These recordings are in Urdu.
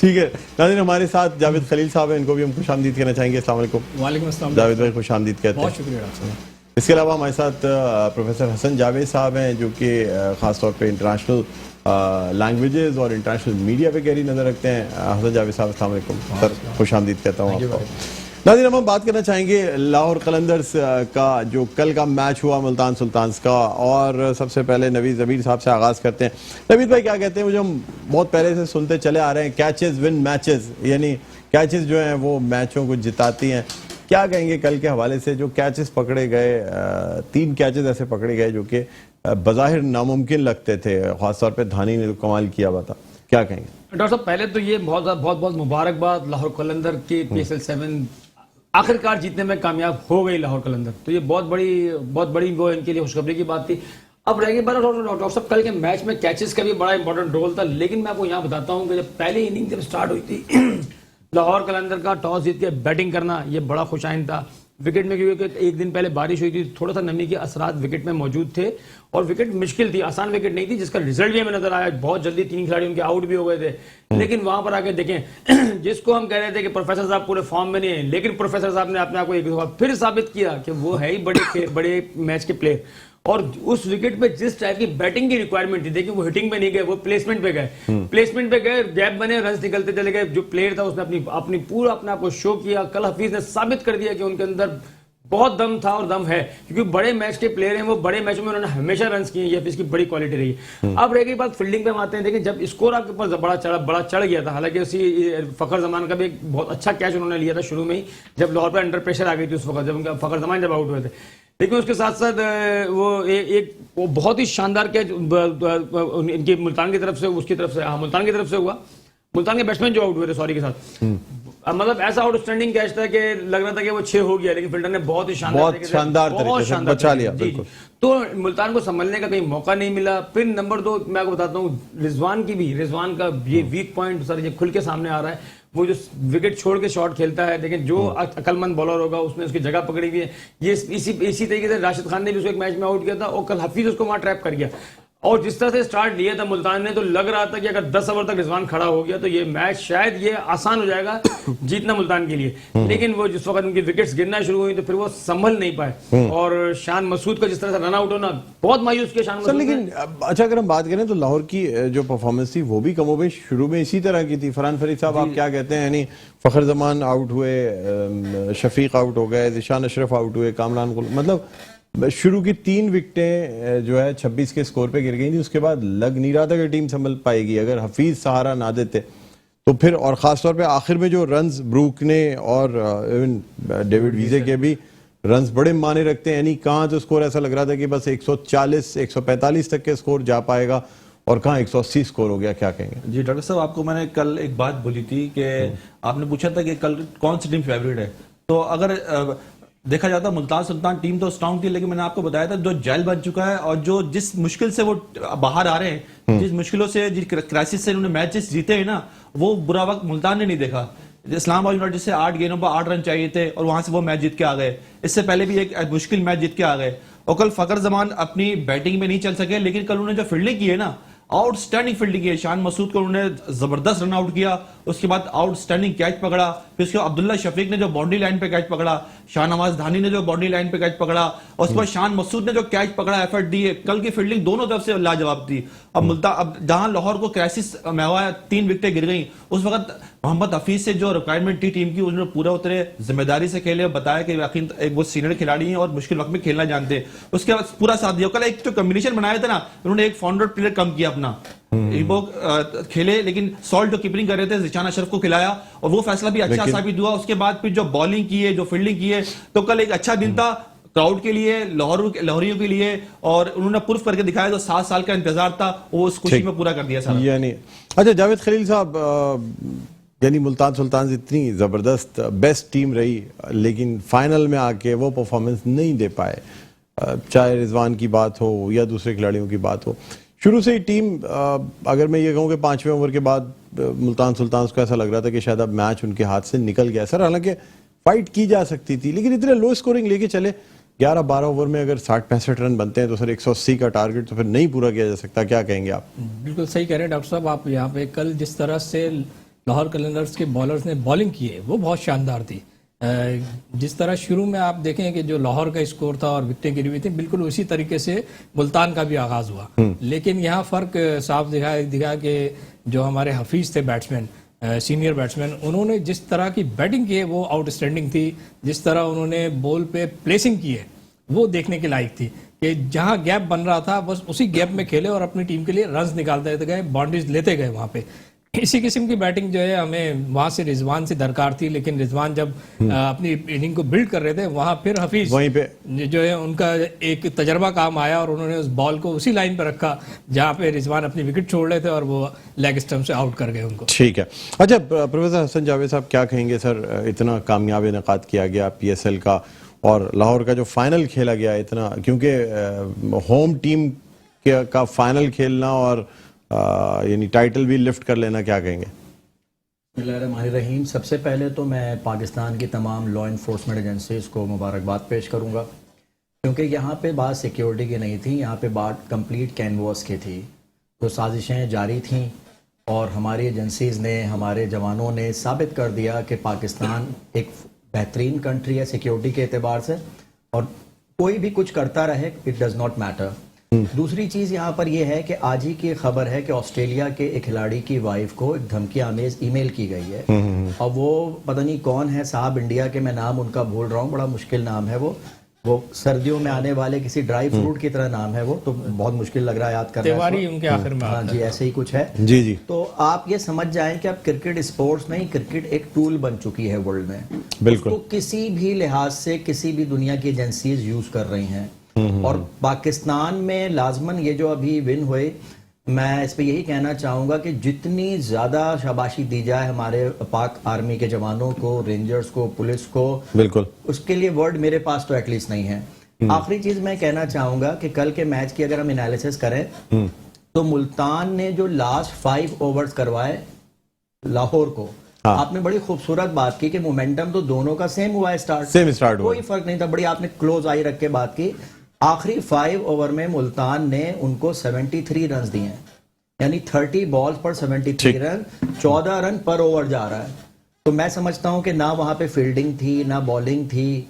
ٹھیک ہے ناظرین، ہمارے ساتھ جاوید خلیل صاحب ہیں، ان کو بھی ہم خوش آمدید کہنا چاہیں گے. السلام علیکم. وعلیکم السلام. جاوید بھائی خوش آمدید کہتے ہیں. بہت شکریہ ڈاکٹر صاحب. اس کے علاوہ ہمارے ساتھ پروفیسر حسن جاوید صاحب ہیں، جو کہ خاص طور پہ انٹرنیشنل لینگویجز اور انٹرنیشنل میڈیا پہ گہری نظر رکھتے ہیں. حسن جاوید صاحب السلام علیکم سر، خوش آمدید کہتا ہوں آپ کو. ناظرین، ہم بات کرنا چاہیں گے لاہور قلندرز کا جو کل کا میچ ہوا ملتان سلطانز کا، اور سب سے پہلے نوید ضمیر صاحب سے آغاز کرتے ہیں. نوید بھائی کیا کہتے ہیں؟ وہ جو ہم بہت پہلے سے سنتے چلے آ رہے ہیں، کیچز ون میچز، یعنی کیچز جو ہیں وہ میچوں کو جتاتی ہیں. کیا کہیں گے کل کے حوالے سے جو کیچز پکڑے گئے؟ 3 کیچز ایسے پکڑے گئے جو کہ بظاہر ناممکن لگتے تھے، خاص طور پہ دھانی نے تو کمال کیا ہوا تھا. کیا کہیں گے؟ ڈاکٹر صاحب پہلے تو یہ بہت مبارکباد لاہور قلندر کی PSL 7 آخرکار جیتنے میں کامیاب ہو گئی لاہور قلندر. تو یہ بہت بڑی وہ ان کے لیے خوشخبری کی بات تھی. اب رہ گئی بات ڈاکٹر صاحب کل کے میچ میں کیچز کا بھی بڑا امپورٹنٹ رول تھا، لیکن میں آپ کو یہاں بتاتا ہوں کہ جب پہلی اننگ جب سٹارٹ ہوئی تھی لاہور قلندر کا ٹاس جیت کے بیٹنگ کرنا یہ بڑا خوش آئند تھا. وکٹ میں کیونکہ ایک دن پہلے بارش ہوئی تھی، تھوڑا سا نمی کے اثرات وکٹ میں موجود تھے، اور وکٹ مشکل تھی، آسان وکٹ نہیں تھی، جس کا رزلٹ بھی ہمیں نظر آیا. بہت جلدی 3 کھلاڑی ان کے آؤٹ بھی ہو گئے تھے. لیکن وہاں پر آ کے دیکھیں جس کو ہم کہہ رہے تھے کہ پروفیسر صاحب پورے فارم میں نہیں ہیں، لیکن پروفیسر صاحب نے اپنے آپ کو ایک دفعہ پھر ثابت کیا کہ وہ ہے ہی بڑے میچ کے پلیئر. اور اس وکٹ پہ جس ٹائپ کی بیٹنگ کی ریکوائرمنٹ تھی، دیکھیں وہ ہٹنگ پہ نہیں گئے، وہ پلیسمنٹ پہ گئے، گیپ بنے، رنز نکلتے چلے گئے. جو پلیئر تھا اس نے اپنی پورا اپنے آپ کو شو کیا. کل حفیظ نے ثابت کر دیا کہ ان کے اندر بہت دم تھا اور دم ہے، کیونکہ بڑے میچ کے پلیئر ہیں، وہ بڑے میچوں میں انہوں نے ہمیشہ رنز کیے. یہ حفیظ کی بڑی کوالٹی رہی ہے. اب رہ گئی بات فیلڈنگ پہ ہم آتے ہیں. دیکھیں جب اسکور آپ کے اوپر بڑا چڑھ گیا تھا، حالانکہ اسی فخر زمان کا بھی ایک بہت اچھا کیچ انہوں نے لیا تھا شروع میں ہی، جب لاہور پہ انڈر پریشر آ گئی تھی اس وقت، جب ان کا فخر زمان جب آؤٹ ہوئے تھے. لیکن اس کے ساتھ ساتھ وہ بہت ہی شاندار کیچ ان کی ملتان کی طرف سے ملتان کی طرف سے ہوا. ملتان کے بیٹسمین جو آؤٹ ہوئے تھے سوری کے ساتھ، مطلب ایسا آؤٹ اسٹینڈنگ کیچ تھا کہ لگ رہا تھا کہ وہ 6 ہو گیا، لیکن فیلڈر نے بہت ہی شاندار طریقے سے بچا لیا. تو ملتان کو سنبھلنے کا کہیں موقع نہیں ملا. پھر نمبر 2 میں آپ کو بتاتا ہوں، رضوان کا یہ ویک پوائنٹ سر یہ کھل کے سامنے آ رہا ہے. وہ جو وکٹ چھوڑ کے شاٹ کھیلتا ہے، دیکھیں جو عقل مند بالر ہوگا اس نے اس کی جگہ پکڑی ہوئی ہے. یہ اسی طریقے سے راشد خان نے بھی اس کو ایک میچ میں آؤٹ کیا تھا، اور کل حفیظ اس کو وہاں ٹریپ کر گیا. اور جس طرح سے سٹارٹ لیا تھا ملتان نے، تو لگ رہا تھا کہ اگر 10 اوور تک رضوان کھڑا ہو گیا تو یہ میچ شاید یہ آسان ہو جائے گا جیتنا ملتان کے لیے. لیکن وہ جس وقت ان کی وکٹس گرنا شروع ہوئی تو پھر وہ سنبھل نہیں پائے، اور شان مسعود کا جس طرح سے رن آؤٹ ہونا بہت مایوس کیا شان مسعود. لیکن اچھا اگر ہم بات کریں تو لاہور کی جو پرفارمنس تھی وہ بھی کم و بیش شروع میں اسی طرح کی تھی. فرحان فرید صاحب آپ کیا کہتے ہیں؟ یعنی فخر زمان آؤٹ ہوئے، شفیق آؤٹ ہو گئے، ذیشان اشرف آؤٹ ہوئے، کامران غل، مطلب شروع کی 3 وکٹیں جو ہے 26 کے سکور پہ گر گئی تھی. اس کے بعد لگ نہیں رہا تھا کہ ٹیم سنبھل پائے گی اگر حفیظ سہارا نہ دیتے تو پھر. اور خاص طور پہ آخر میں جو رنز بروک نے اور ایون ڈیوڈ ویزے کے بھی رنز بڑے معنی رکھتے ہیں، یعنی کہاں تو سکور ایسا لگ رہا تھا کہ بس 140 145 تک کے سکور جا پائے گا، اور کہاں 180 سکور ہو گیا. کیا کہیں گے؟ جی ڈاکٹر صاحب، آپ کو میں نے کل ایک بات بولی تھی کہ آپ نے پوچھا تھا کہ کل کون سی ٹیم فیوریٹ ہے. تو اگر دیکھا جاتا ملتان سلطان ٹیم تو اسٹرانگ تھی، لیکن میں نے آپ کو بتایا تھا جو جیل بن چکا ہے اور جو جس مشکل سے وہ باہر آ رہے ہیں، جس مشکلوں سے جس کرائسس سے انہوں نے میچز جیتے ہیں نا، وہ برا وقت ملتان نے نہیں دیکھا. اسلام آباد یونائٹیڈ سے 8 گیندوں پر 8 رن چاہیے تھے اور وہاں سے وہ میچ جیت کے آ گئے. اس سے پہلے بھی ایک مشکل میچ جیت کے آ گئے. اور کل فخر زمان اپنی بیٹنگ میں نہیں چل سکے، لیکن کل انہوں نے جو فیلڈنگ کی ہے نا، آؤٹ سٹینڈنگ فیلڈنگ کی ہے. شان مسعود کو انہوں نے زبردست رن آؤٹ کیا، اس کے بعد آؤٹ سٹینڈنگ کیچ پکڑا. پھر اس کے بعد عبداللہ شفیق نے جو باؤنڈری لائن پہ کیچ پکڑا، شاہ نواز دھانی نے جو باؤنڈری لائن پہ کیچ پکڑا، اور اس کے بعد شان مسعود نے جو کیچ پکڑا، ایفرٹ دی ہے. کل کی فیلڈنگ دونوں طرف سے لاجواب تھی. اب جہاں لاہور کو کرائسس میں ہوا 3 وکٹیں گر گئیں، اس وقت محمد حفیظ سے جو ریکوائرمنٹ تھی ٹیم کی، انہوں نے پورا اترے، ذمہ داری سے کھیلے، بتایا کہ یقین ایک وہ سینئر کھلاڑی ہیں اور مشکل وقت میں کھیلنا جانتے ہیں. اس کے بعد پورا ساتھ دیا. کل ایک جو کمبینیشن بنایا تھا نا، انہوں نے ایک فاؤنڈر پلیئر کم کیا اپنا، وہ کھیلے، لیکن سالٹ جو کیپرنگ کر رہے تھے ذیشان اشرف کو کھلایا، اور وہ فیصلہ بھی اچھا ثابت ہوا. اس کے بعد پھر جو بالنگ کی ہے، جو فیلڈنگ کی ہے، تو کل ایک اچھا دن تھا کراؤڈ کے لیے، لاہوریوں کے لیے، اور انہوں نے پروف کر کے دکھایا جو 7 سال کا انتظار تھا وہ اس خوشی میں پورا کر دیا سارا. یعنی اچھا جاوید خلیل صاحب، یعنی ملتان سلطانز اتنی زبردست بیسٹ ٹیم رہی، لیکن فائنل میں آ کے وہ پرفارمنس نہیں دے پائے، چاہے رضوان کی بات ہو یا دوسرے کھلاڑیوں کی بات ہو. شروع سے ہی ٹیم، اگر میں یہ کہوں کہ 5ویں اوور کے بعد ملتان سلطانز کو ایسا لگ رہا تھا کہ شاید اب میچ ان کے ہاتھ سے نکل گیا سر، حالانکہ فائٹ کی جا سکتی تھی، لیکن اتنے لو سکورنگ لے کے چلے. 11-12 اوور میں اگر 60-65 رن بنتے ہیں تو سر 180 کا ٹارگٹ تو پھر نہیں پورا کیا جا سکتا. کیا کہیں گے آپ؟ بالکل صحیح کہہ رہے ہیں ڈاکٹر صاحب آپ. یہاں پہ کل جس طرح سے لاہور قلندرز کے بالرز نے بالنگ کی ہے وہ بہت شاندار تھی. جس طرح شروع میں آپ دیکھیں کہ جو لاہور کا اسکور تھا اور وکٹیں گری ہوئی تھیں بالکل اسی طریقے سے ملتان کا بھی آغاز ہوا. لیکن یہاں فرق صاف دکھا کہ جو ہمارے حفیظ تھے بیٹسمین, سینئر بیٹسمین, انہوں نے جس طرح کی بیٹنگ کی ہے وہ آؤٹ اسٹینڈنگ تھی. جس طرح انہوں نے بول پہ پلیسنگ کی ہے وہ دیکھنے کے لائق تھی کہ جہاں گیپ بن رہا تھا بس اسی گیپ میں کھیلے اور اپنی ٹیم کے لیے رنز نکالتے گئے, باؤنڈریز لیتے گئے. وہاں پہ اسی قسم کی بیٹنگ جو ہے ہمیں وہاں سے رضوان سے درکار تھی. لیکن رضوان جب اپنی اننگ کو بلڈ کر رہے تھے وہاں پھر حفیظ وہیں پہ جو ہے ان کا ایک تجربہ کام آیا اور انہوں نے اس بال کو اسی لائن پہ رکھا جہاں پہ رضوان اپنی وکٹ چھوڑ رہے تھے اور وہ لیگ اسٹمپ سے آؤٹ کر گئے ان کو. ٹھیک ہے. اچھا پروفیسر حسن جاوید صاحب کیا کہیں گے سر, اتنا کامیاب انعقاد کیا گیا پی ایس ایل کا اور لاہور کا جو فائنل کھیلا گیا اتنا, کیونکہ ہوم ٹیم کا فائنل کھیلنا اور یعنی ٹائٹل بھی لفٹ کر لینا, کیا کہیں گے؟ بسم اللہ الرحمن الرحیم. سب سے پہلے تو میں پاکستان کی تمام لا انفورسمنٹ ایجنسیز کو مبارکباد پیش کروں گا, کیونکہ یہاں پہ بات سیکیورٹی کی نہیں تھی, یہاں پہ بات کمپلیٹ کینوس کی تھی. تو سازشیں جاری تھیں اور ہماری ایجنسیز نے, ہمارے جوانوں نے ثابت کر دیا کہ پاکستان ایک بہترین کنٹری ہے سیکیورٹی کے اعتبار سے, اور کوئی بھی کچھ کرتا رہے اٹ ڈز ناٹ میٹر. دوسری چیز یہاں پر یہ ہے کہ آج ہی کی خبر ہے کہ آسٹریلیا کے ایک کھلاڑی کی وائف کو ایک دھمکی آمیز ای میل کی گئی ہے, اور وہ پتہ نہیں کون ہے صاحب, انڈیا کے, میں نام ان کا بھول رہا ہوں, بڑا مشکل نام ہے وہ سردیوں میں آنے والے کسی ڈرائی فروٹ کی طرح نام ہے, وہ تو بہت مشکل لگ رہا ہے یاد کرنا. تیواری ان کے آخر میں. ہاں جی ایسے ہی کچھ ہے. جی جی. تو آپ یہ سمجھ جائیں کہ اب کرکٹ اسپورٹس نہیں, کرکٹ ایک ٹول بن چکی ہے ورلڈ میں. بالکل. تو کسی بھی لحاظ سے کسی بھی دنیا کی ایجنسیز یوز کر رہی ہیں, اور پاکستان میں لازماً یہ جو ابھی ون ہوئے, میں اس پہ یہی کہنا چاہوں گا کہ جتنی زیادہ شاباشی دی جائے ہمارے پاک آرمی کے جوانوں کو, رینجرز کو, پولیس کو, بالکل اس کے لیے ورڈ میرے پاس تو ایٹ لیسٹ نہیں ہے. آخری چیز میں کہنا چاہوں گا کہ کل کے میچ کی اگر ہم انالیسس کریں تو ملتان نے جو لاسٹ 5 اوورز کروائے لاہور کو, آپ نے بڑی خوبصورت بات کی کہ مومنٹم تو دونوں کا سیم ہوا ہے, اسٹارٹ کوئی فرق نہیں تھا, بڑی آپ نے کلوز آئی رکھ کے بات کی. آخری 5 اوور میں ملتان نے ان کو 73 رنز دیے ہیں, یعنی 30 بالز پر 73 رن, 14 رن پر اوور جا رہا ہے. تو میں سمجھتا ہوں کہ نہ وہاں پہ فیلڈنگ تھی, نہ بالنگ تھی,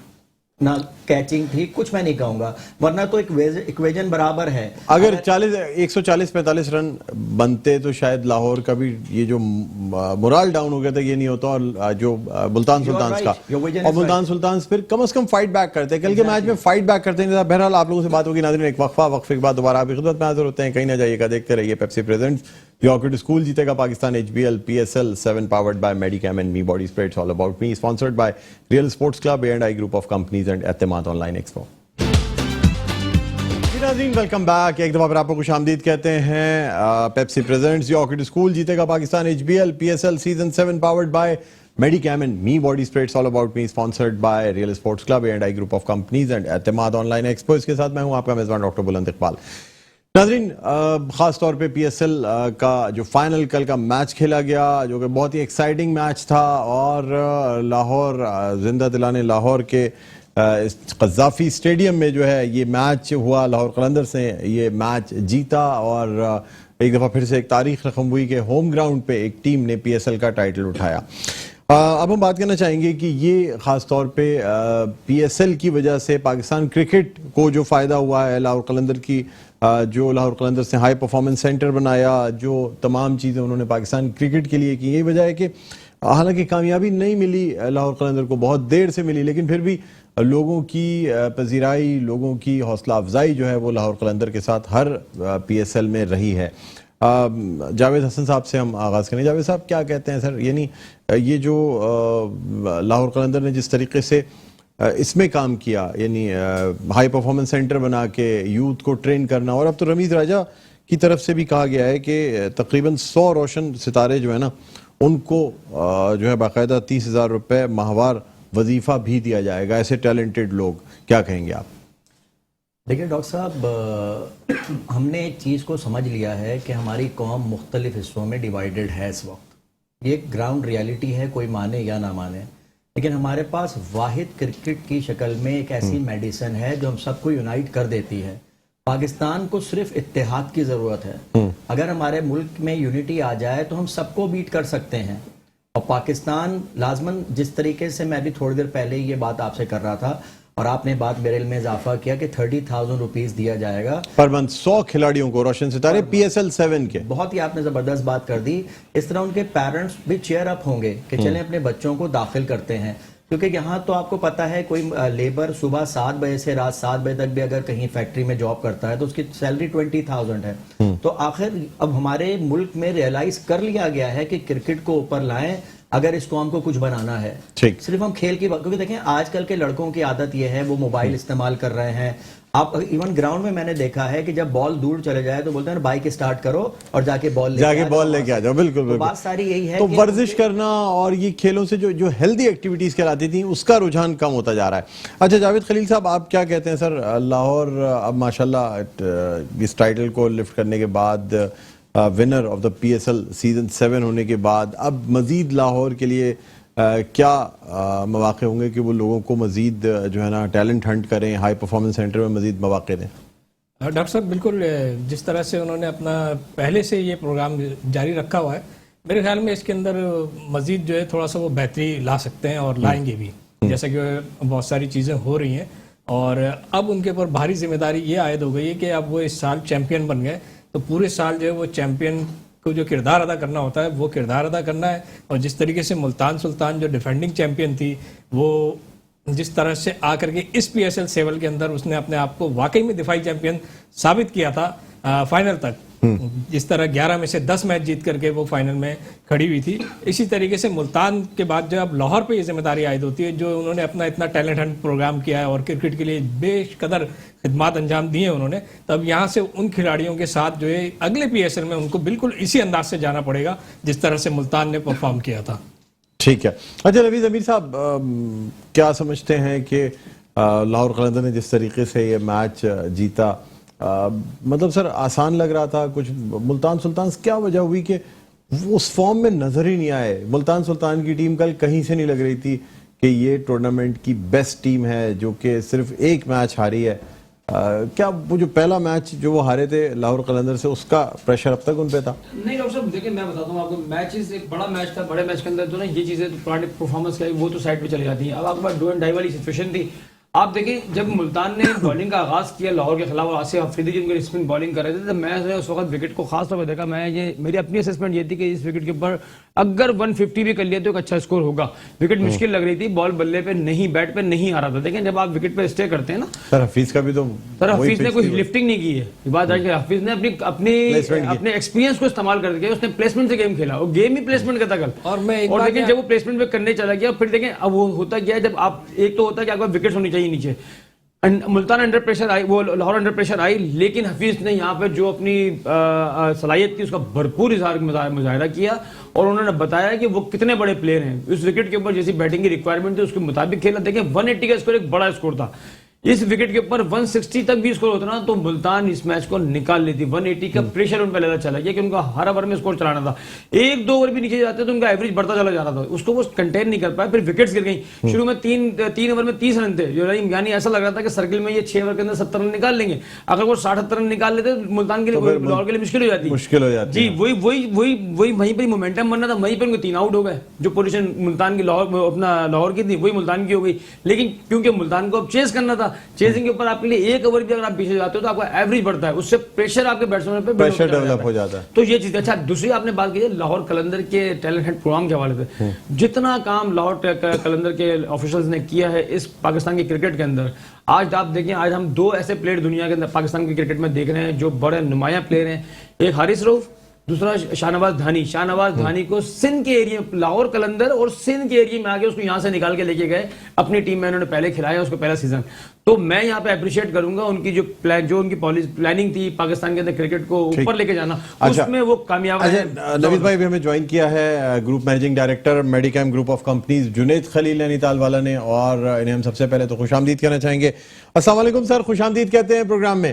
نہ کیچنگ تھی, کچھ میں نہیں کہوں گا, ورنہ تو ایکویژن برابر ہے. اگر 140-45 رن بنتے تو شاید لاہور کا بھی یہ جو مورال ڈاؤن ہو گیا تھا یہ نہیں ہوتا, اور جو ملتان سلطانز کا, اور ملتان سلطانز پھر کم از کم فائٹ بیک کرتے. کل کے میچ میں فائٹ بیک کرتے نہیں تھا. بہرحال آپ لوگوں سے بات ہوگی ناظرین, ایک وقفے کے بعد دوبارہ آپ کی خدمت میں حاضر ہوتے ہیں. کہیں نہ جائیے گا, دیکھتے رہیے پیپسی پریزنٹس دی آرکڈ اسکول جیتے گا Pakistan HBL PSL 7 powered by Medicam and Me Body Spray. It's all about me. Sponsored by Real Sports Club, A&I Group of Companies and اعتماد آن لائن ایکسپو. ناظرین ویلکم بیک. ایک دفعہ پھر آپ کو خوش آمدید کہتے ہیں. پیپسی پریزنٹس دی آرکڈ اسکول جیتے گا Pakistan HBL PSL Season 7 powered by Medicam and Me Body Spray. It's all about me. Sponsored by Real Sports Club, A&I Group of Companies and اعتماد آن لائن ایکسپو. اس کے ساتھ میں ہوں آپ کا میزبان ڈاکٹر بلند اقبال. ناظرین خاص طور پہ پی ایس ایل کا جو فائنل کل کا میچ کھیلا گیا, جو کہ بہت ہی ایکسائٹنگ میچ تھا, اور لاہور زندہ دلانے لاہور کے قذافی اسٹیڈیم میں جو ہے یہ میچ ہوا. لاہور قلندرز نے یہ میچ جیتا, اور ایک دفعہ پھر سے ایک تاریخ رقم ہوئی کہ ہوم گراؤنڈ پہ ایک ٹیم نے پی ایس ایل کا ٹائٹل اٹھایا. اب ہم بات کرنا چاہیں گے کہ یہ خاص طور پہ پی ایس ایل کی وجہ سے پاکستان کرکٹ کو جو فائدہ ہوا ہے, لاہور قلندر کی جو لاہور قلندرز نے ہائی پرفارمنس سینٹر بنایا, جو تمام چیزیں انہوں نے پاکستان کرکٹ کے لیے کی, یہی وجہ ہے کہ حالانکہ کامیابی نہیں ملی لاہور قلندر کو, بہت دیر سے ملی, لیکن پھر بھی لوگوں کی پذیرائی, لوگوں کی حوصلہ افزائی جو ہے وہ لاہور قلندر کے ساتھ ہر پی ایس ایل میں رہی ہے. جاوید حسن صاحب سے ہم آغاز کریں. جاوید صاحب کیا کہتے ہیں سر, یعنی یہ جو لاہور قلندر نے جس طریقے سے اس میں کام کیا, یعنی ہائی پرفارمنس سینٹر بنا کے یوتھ کو ٹرین کرنا, اور اب تو رمیز راجہ کی طرف سے بھی کہا گیا ہے کہ تقریباً 100 روشن ستارے جو ہیں نا ان کو جو ہے باقاعدہ 30,000 روپے ماہوار وظیفہ بھی دیا جائے گا, ایسے ٹیلنٹڈ لوگ. کیا کہیں گے آپ؟ دیکھیں ڈاکٹر صاحب, ہم نے ایک چیز کو سمجھ لیا ہے کہ ہماری قوم مختلف حصوں میں ڈیوائیڈڈ ہے اس وقت. یہ گراؤنڈ ریالٹی ہے, کوئی مانے یا نہ مانے. لیکن ہمارے پاس واحد کرکٹ کی شکل میں ایک ایسی میڈیسن ہے جو ہم سب کو یونائٹ کر دیتی ہے. پاکستان کو صرف اتحاد کی ضرورت ہے. اگر ہمارے ملک میں یونٹی آ جائے تو ہم سب کو بیٹ کر سکتے ہیں. اور پاکستان لازماً جس طریقے سے میں بھی تھوڑی دیر پہلے یہ بات آپ سے کر رہا تھا اور آپ نے بات میرے علم میں اضافہ کیا کہ 30,000 روپیز دیا جائے گا پر منتھ 100 کھلاڑیوں کو روشن ستارے PSL 7 کے. بہت ہی آپ نے زبردست بات کر دی. اس طرح ان کے پیرنٹس بھی چیئر اپ ہوں گے کہ چلیں اپنے بچوں کو داخل کرتے ہیں. کیونکہ یہاں تو آپ کو پتا ہے کوئی لیبر صبح 7 بجے سے رات 7 بجے تک بھی اگر کہیں فیکٹری میں جاب کرتا ہے تو اس کی سیلری 20,000 ہے. تو آخر اب ہمارے ملک میں ریئلائز کر لیا گیا ہے کہ کرکٹ کو اوپر لائیں اگر اس قوم کو کچھ بنانا ہے. صرف ہم کھیل کی بات, کیونکہ دیکھیں آج کل کے لڑکوں کی عادت یہ ہے وہ موبائل استعمال کر رہے ہیں. آپ ایون گراؤنڈ میں نے دیکھا ہے کہ جب بال دور چلے جائے تو بولتے ہیں بائک اسٹارٹ کرو اور جا کے بال لے کے آ جاؤ. بالکل بالکل. بات ساری یہی ہے تو ورزش کرنا اور یہ کھیلوں سے جو ہیلدی ایکٹیویٹیز کراتی تھیں اس کا رجحان کم ہوتا جا رہا ہے. اچھا جاوید خلیل صاحب, آپ کیا کہتے ہیں سر؟ لاہور اب ماشاءاللہ اس ٹائٹل کو لفٹ کرنے کے بعد, winner of the PSL season 7 ہونے کے بعد, اب مزید لاہور کے لیے کیا مواقع ہوں گے کہ وہ لوگوں کو مزید جو ہے نا ٹیلنٹ ہنٹ کریں, ہائی پرفارمنس سینٹر میں مزید مواقع دیں؟ ڈاکٹر صاحب بالکل جس طرح سے انہوں نے اپنا پہلے سے یہ پروگرام جاری رکھا ہوا ہے, میرے خیال میں اس کے اندر مزید جو ہے تھوڑا سا وہ بہتری لا سکتے ہیں اور لائیں گے بھی, جیسا کہ بہت ساری چیزیں ہو رہی ہیں. اور اب ان کے اوپر بھاری ذمہ داری یہ عائد ہو گئی ہے کہ اب وہ اس سال چیمپئن بن گئے تو پورے سال جو ہے وہ چیمپئن کو جو کردار ادا کرنا ہوتا ہے وہ کردار ادا کرنا ہے. اور جس طریقے سے ملتان سلطان جو ڈیفینڈنگ چیمپئن تھی وہ جس طرح سے آ کر کے اس PSL 7 کے اندر اس نے اپنے آپ کو واقعی میں دفاعی چیمپئن ثابت کیا تھا فائنل تک, جس طرح 11 میں سے 10 میچ جیت کر کے وہ فائنل میں کھڑی ہوئی تھی. اسی طریقے سے ملتان کے بعد جب لاہور پہ یہ ذمہ داری عائد ہوتی ہے, جو انہوں نے اپنا اتنا ٹیلنٹ ہنٹ پروگرام کیا ہے اور کرکٹ کے لیے بے قدر خدمات انجام دی ہیں انہوں نے, تب یہاں سے ان کھلاڑیوں کے ساتھ جو ہے اگلے PSL میں ان کو بالکل اسی انداز سے جانا پڑے گا جس طرح سے ملتان نے پرفارم کیا تھا. ٹھیک ہے. اچھا نوید امیر صاحب, کیا سمجھتے ہیں کہ لاہور قلندر نے جس طریقے سے یہ میچ جیتا, مطلب سر آسان لگ رہا تھا کچھ؟ ملتان سلطان کیا وجہ ہوئی کہ وہ اس فارم میں نظر ہی نہیں آئے؟ ملتان سلطان کی ٹیم کل کہیں سے نہیں لگ رہی تھی کہ یہ ٹورنامنٹ کی بیسٹ ٹیم ہے جو کہ صرف ایک میچ ہاری ہے. کیا وہ جو پہلا میچ جو وہ ہارے تھے لاہور قلندر سے, اس کا پریشر اب تک ان پہ تھا؟ نہیں ڈاکٹر صاحب دیکھیں میں بتاتا ہوں آپ کو, میچز ایک بڑا میچ تھا, بڑے میچ کے اندر تو نا یہ چیزیں پرانے پرفارمنس کا وہ تو سائڈ پہ چلی جاتی ہیں. اب آپ کے پاس ڈو اینڈ ڈائی والی سچویشن تھی. آپ دیکھیں جب ملتان نے بالنگ کا آغاز کیا لاہور کے خلاف, آصف افریدی جن کو اسپن بالنگ کر رہے تھے, تو میں نے اس وقت وکٹ کو خاص طور پہ دیکھا. میں یہ میری اپنی اسسمنٹ یہ تھی کہ اس وکٹ کے اوپر اگر 150 بھی کر لیا تو ایک اچھا اسکور ہوگا. وکٹ مشکل لگ رہی تھی, بال بلے پہ نہیں, بیٹ پہ نہیں آ رہا تھا. دیکھیں جب آپ وکٹ پہ اسٹے کرتے ہیں نا, سر حفیظ کا بھی تو, سر حفیظ نے کوئی لفٹنگ نہیں کی ہے. بات ہے کہ حفیظ نے اپنے ایکسپیرینس کو استعمال کر کے اس نے پلیسمنٹ سے گیم کھیلا, وہ گیم ہی پلیسمنٹ کا تھا کل. اور دیکھیں جب وہ پلیسمنٹ پہ کرنے چلا گیا, پھر دیکھیں اب وہ ہوتا کیا ہے, جب آپ ایک تو ہوتا ہے کہ آپ کو وکٹس ہونی چاہیے نیچے, ملتان انڈر پریشر آئی, وہ لاہور انڈر پریشر آئی, لیکن حفیظ نے یہاں پہ جو اپنی صلاحیت تھی اس کا بھرپور مظاہرہ کیا اور انہوں نے بتایا کہ وہ کتنے بڑے پلیئر ہیں. اس وکٹ کے اوپر جیسی بیٹنگ کی ریکوائرمنٹ تھی اس کے مطابق کھیلا. دیکھیں 180 کا اسکور ایک بڑا اسکور تھا. اس وکٹ کے اوپر 160 تک بھی اسکور ہوتا نا تو ملتان اس میچ کو نکال لیتی. 180 کا پریشر ان پہ لیتا چلا گیا کہ ان کا ہر اوور میں اسکور چلانا تھا. ایک دو اوور بھی نیچے جاتے تو ان کا ایوریج بڑھتا چلا جا رہا تھا, اس کو وہ کنٹین نہیں کر پائے. پھر وکٹس گر گئی. شروع میں تین اوور میں 30 رن تھے, جو یعنی ایسا لگ رہا تھا کہ سرکل میں یہ 6 اوور کے اندر 70 رن نکال لیں گے. اگر وہ 60-70 رن نکال لیتے ملتان کے لیے, لاہور کے لیے مشکل ہو جاتی. جی وہی وہیں پہ مومنٹم بننا تھا, وہیں پہ ان کو 3 آؤٹ ہو گئے. جو پوزیشن ملتان کی لاہور کی تھی وہی ملتان کی ہو گئی. لیکن کیونکہ ملتان کو اب چیز کرنا تھا, چیزنگ کے اوپر آپ کے لیے ایک اوور بھی اگر آپ پیچھے جاتے ہو تو آپ کا ایوریج بڑھتا ہے, اس سے پریشر آپ کے بیٹسمین پہ ڈیولپ ہو جاتا ہے. تو یہ چیز. اچھا دوسری آپ نے بات کی ہے لاہور قلندر کے ٹیلنٹ ہنٹ پروگرام کے حوالے سے, جتنا کام لاہور قلندر کے آفیشلز نے کیا ہے اس پاکستان کی کرکٹ کے اندر, آج آپ دیکھیں آج ہم 2 ایسے پلیئر دنیا کے اندر پاکستان کی کرکٹ میں دیکھ رہے ہیں جو بڑے نمایاں پلیئر ہیں. ایک حارث رؤف, دوسرا شاہنواز دھانی. شاہنواز دھانی کو سندھ کے ایریا, لاہور قلندر اور سندھ کے ایریا میں آگے اس کو یہاں سے نکال کے لے کے گئے, اپنی ٹیم میں انہوں نے پہلے کھلایا اس کو پہلا سیزن. تو میں یہاں پہ اپریشیٹ کروں گا ان کی جو ان کی پلاننگ تھی پاکستان کے اندر کرکٹ کو اوپر لے کے جانا, اس میں وہ کامیاب ہیں. نوید بھائی بھی ہمیں جوائن کیا ہے group managing director Medicam group of companies Junaid Khalil Nainital والا نے, اور انہیں ہم سب سے پہلے تو خوش آمدید کہنا چاہیں گے. السلام علیکم سر, خوش آمدید کہتے ہیں پروگرام میں.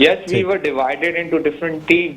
yes we were divided into different teams,